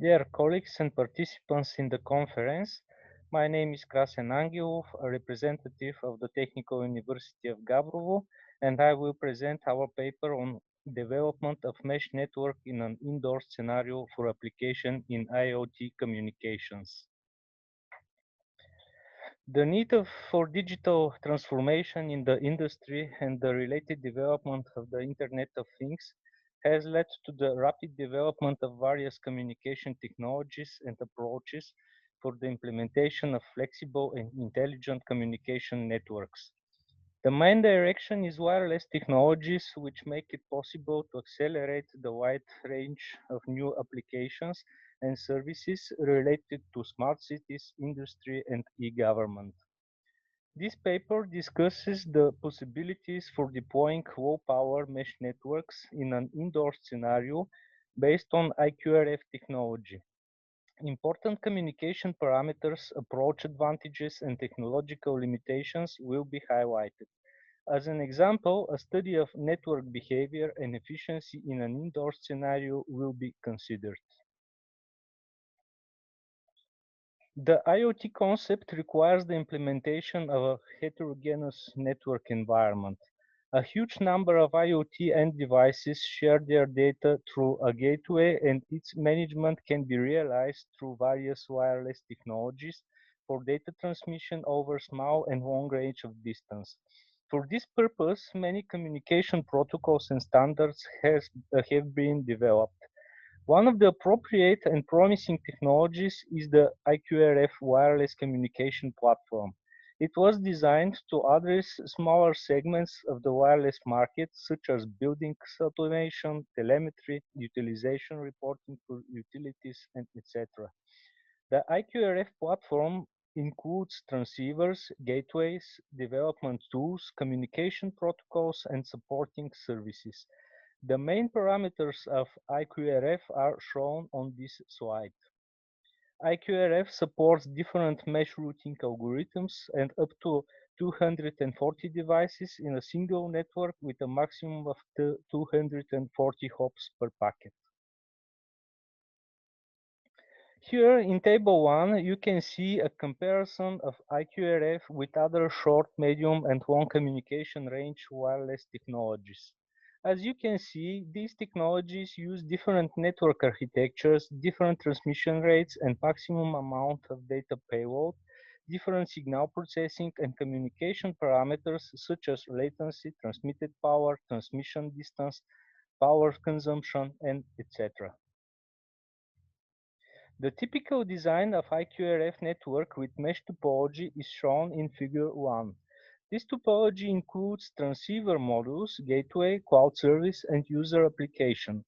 Dear colleagues and participants in the conference, my name is Krasen Angelov, a representative of the Technical University of Gabrovo, and I will present our paper on development of mesh network in an indoor scenario for application in IoT communications. The need for digital transformation in the industry and the related development of the Internet of Things has led to the rapid development of various communication technologies and approaches for the implementation of flexible and intelligent communication networks. The main direction is wireless technologies, which make it possible to accelerate the wide range of new applications and services related to smart cities, industry, and e-government. This paper discusses the possibilities for deploying low-power mesh networks in an indoor scenario based on IQRF technology. Important communication parameters, approach advantages, and technological limitations will be highlighted. As an example, a study of network behavior and efficiency in an indoor scenario will be considered. The IoT concept requires the implementation of a heterogeneous network environment. A huge number of IoT end devices share their data through a gateway, and its management can be realized through various wireless technologies for data transmission over small and long range of distance. For this purpose, many communication protocols and standards have been developed. One of the appropriate and promising technologies is the IQRF wireless communication platform. It was designed to address smaller segments of the wireless market, such as building automation, telemetry, utilization reporting for utilities, and etc. The IQRF platform includes transceivers, gateways, development tools, communication protocols, and supporting services. The main parameters of IQRF are shown on this slide. IQRF supports different mesh routing algorithms and up to 240 devices in a single network with a maximum of 240 hops per packet. Here in table 1, you can see a comparison of IQRF with other short, medium, and long communication range wireless technologies. As you can see, these technologies use different network architectures, different transmission rates and maximum amount of data payload, different signal processing and communication parameters such as latency, transmitted power, transmission distance, power consumption, and etc. The typical design of IQRF network with mesh topology is shown in figure 1. This topology includes transceiver modules, gateway, cloud service, and user application.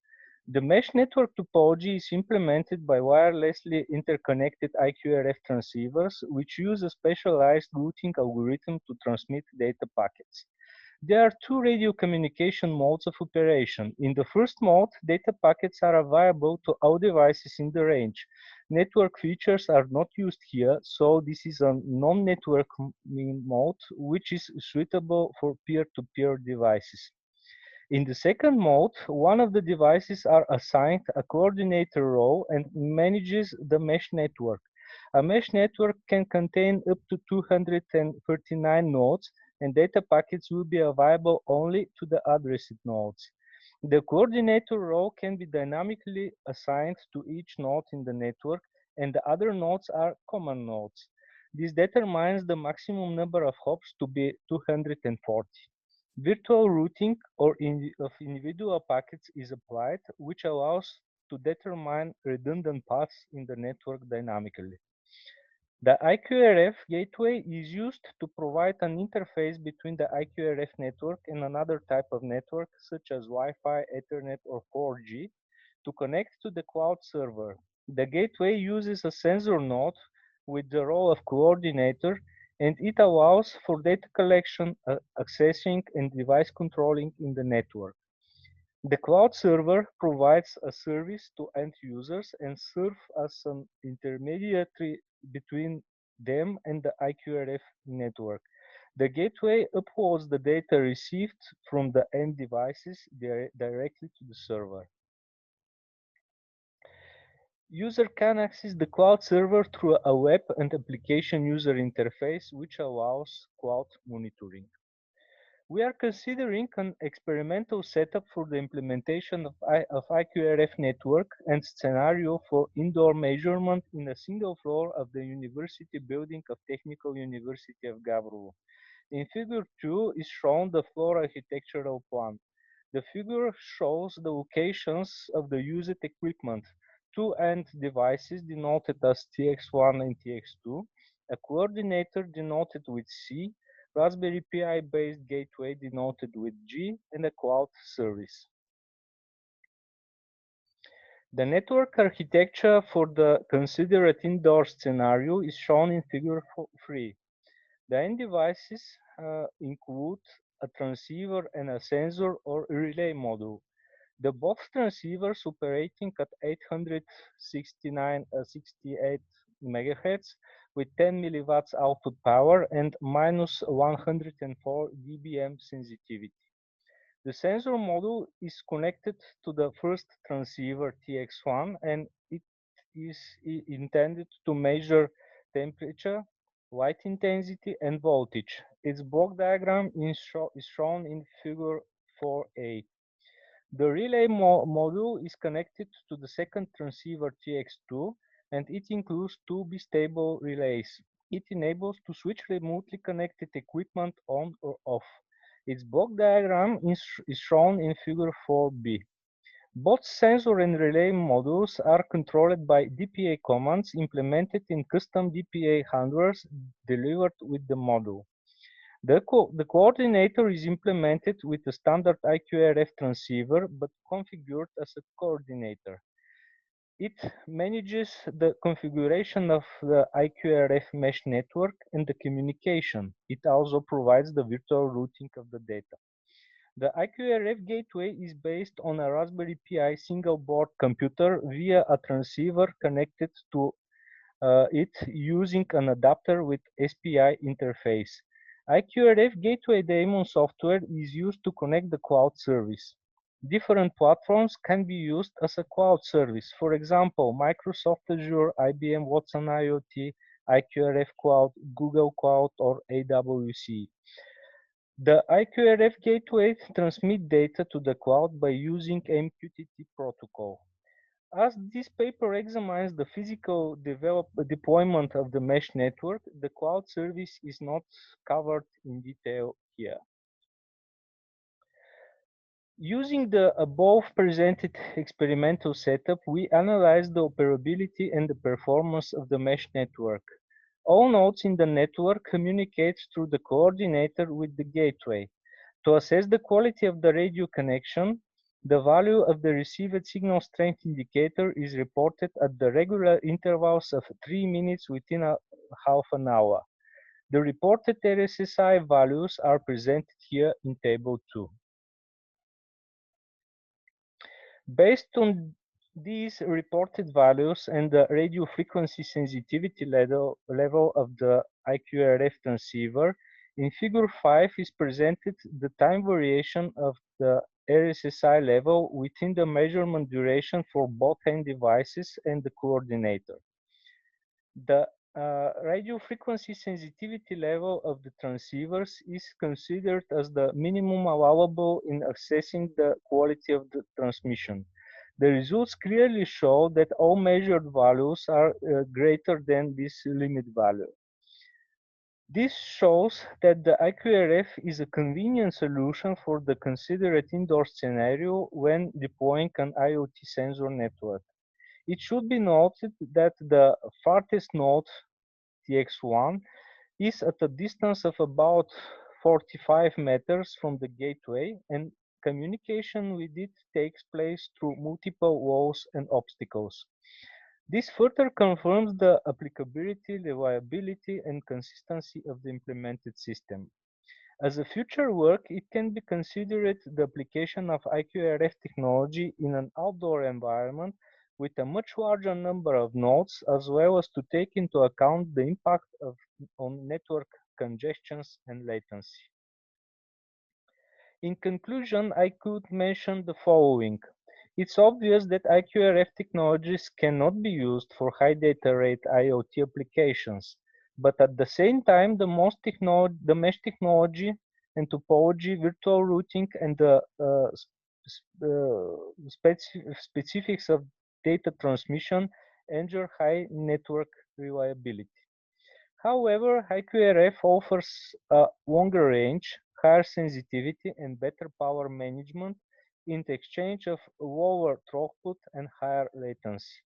The mesh network topology is implemented by wirelessly interconnected IQRF transceivers, which use a specialized routing algorithm to transmit data packets. There are two radio communication modes of operation. In the first mode, data packets are available to all devices in the range. Network features are not used here, so this is a non-network mode, which is suitable for peer-to-peer devices. In the second mode, one of the devices are assigned a coordinator role and manages the mesh network. A mesh network can contain up to 239 nodes, and data packets will be available only to the addressed nodes. The coordinator role can be dynamically assigned to each node in the network, and the other nodes are common nodes. This determines the maximum number of hops to be 240. Virtual routing of individual packets is applied, which allows to determine redundant paths in the network dynamically. The IQRF gateway is used to provide an interface between the IQRF network and another type of network, such as Wi-Fi, Ethernet, or 4G, to connect to the cloud server. The gateway uses a sensor node with the role of coordinator, and it allows for data collection, accessing, and device controlling in the network. The cloud server provides a service to end users and serves as an intermediary between them and the IQRF network. The gateway uploads the data received from the end devices directly to the server. User can access the cloud server through a web and application user interface, which allows cloud monitoring. We are considering an experimental setup for the implementation of IQRF network and scenario for indoor measurement in a single floor of the University building of Technical University of Gabrovo. In figure 2 is shown the floor architectural plan. The figure shows the locations of the used equipment, two end devices denoted as TX1 and TX2, a coordinator denoted with C, Raspberry Pi based gateway denoted with G, and a cloud service. The network architecture for the considered indoor scenario is shown in figure 3. The end devices include a transceiver and a sensor or relay module. The both transceivers operating at 868 MHz with 10 milliwatts output power and minus 104 dBm sensitivity. The sensor module is connected to the first transceiver TX1 and it is intended to measure temperature, light intensity, and voltage. Its block diagram is shown in figure 4a. The relay module is connected to the second transceiver TX2 and it includes two bistable relays. It enables to switch remotely connected equipment on or off. Its block diagram is shown in figure 4b. Both sensor and relay modules are controlled by DPA commands implemented in custom DPA handlers delivered with the module. The coordinator is implemented with a standard IQRF transceiver but configured as a coordinator. It manages the configuration of the IQRF mesh network and the communication. It also provides the virtual routing of the data. The IQRF gateway is based on a Raspberry Pi single board computer via a transceiver connected to it using an adapter with SPI interface. IQRF Gateway daemon software is used to connect the cloud service. Different platforms can be used as a cloud service. For example, Microsoft Azure, IBM Watson IoT, IQRF Cloud, Google Cloud, or AWS. The IQRF gateway transmits data to the cloud by using MQTT protocol. As this paper examines the physical deployment of the mesh network, the cloud service is not covered in detail here. Using the above presented experimental setup, we analyzed the operability and the performance of the mesh network. All nodes in the network communicate through the coordinator with the gateway. To assess the quality of the radio connection, the value of the received signal strength indicator is reported at the regular intervals of 3 minutes within a half an hour. The reported RSSI values are presented here in Table 2. Based on these reported values and the radio frequency sensitivity level of the IQRF transceiver, in Figure 5 is presented the time variation of the RSSI level within the measurement duration for both end devices and the coordinator. The radio frequency sensitivity level of the transceivers is considered as the minimum allowable in assessing the quality of the transmission. The results clearly show that all measured values are greater than this limit value. This shows that the IQRF is a convenient solution for the considered indoor scenario when deploying an IoT sensor network. It should be noted that the farthest node, TX1, is at a distance of about 45 meters from the gateway, and communication with it takes place through multiple walls and obstacles. This further confirms the applicability, reliability, and consistency of the implemented system. As a future work, it can be considered the application of IQRF technology in an outdoor environment with a much larger number of nodes, as well as to take into account the impact on network congestions and latency. In conclusion, I could mention the following. It's obvious that IQRF technologies cannot be used for high data rate IoT applications, but at the same time, the mesh technology and topology, virtual routing, and the specifics of data transmission ensure high network reliability. However, IQRF offers a longer range, higher sensitivity, and better power management in the exchange of lower throughput and higher latency.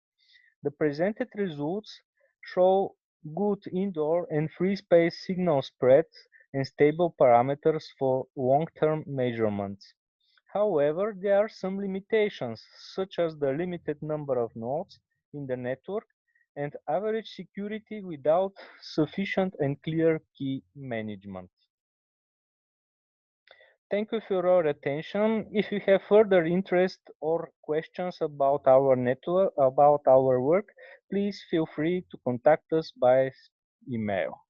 The presented results show good indoor and free space signal spreads and stable parameters for long-term measurements. However, there are some limitations, such as the limited number of nodes in the network and average security without sufficient and clear key management. Thank you for your attention. If you have further interest or questions about our network, about our work, please feel free to contact us by email.